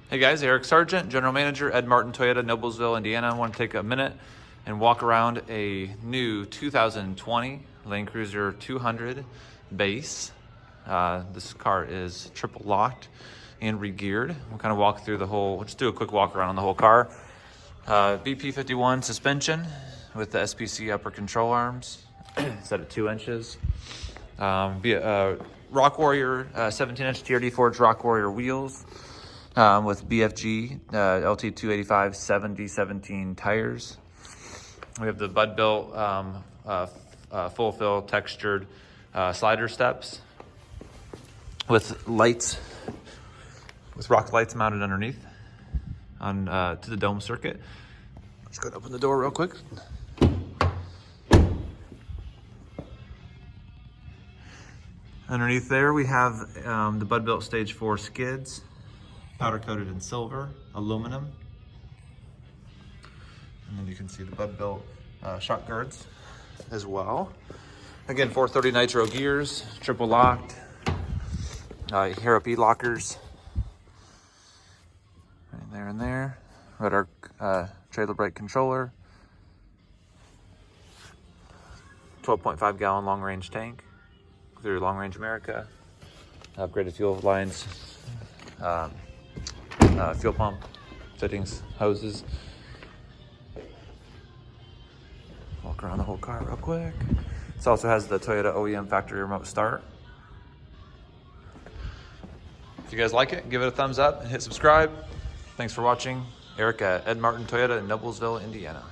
Hey guys, Eric Sargent, General Manager, Ed Martin Toyota, Noblesville, Indiana. I want to take a minute and walk around a new 2020 Land Cruiser 200 base. This car is triple locked and re-geared. We'll kind of walk through the whole, we'll just do a quick walk around on the whole car. BP-51 suspension with the SPC Upper Control Arms, set at 2 inches. Rock Warrior, 17-inch TRD forged Rock Warrior wheels. With BFG LT285 70-17 tires. We have the Bud built full fill textured slider steps with lights, with rock lights mounted underneath on to the dome circuit. Just go to open the door real quick. Underneath there we have the Bud built stage 4 skids, powder coated in silver, aluminum. And then you can see the Bud built shock guards as well. Again, 430 Nitro gears, triple locked, Harrop eLockers. Right there and there. RedArc trailer brake controller. 12.5 gallon long range tank through Long Range America. Upgraded fuel lines. Fuel pump fittings, hoses. Walk around the whole car real quick. This also has the Toyota OEM factory remote start. If you guys like it, give it a thumbs up and hit subscribe. Thanks for watching. Eric at Ed Martin Toyota in Noblesville, Indiana.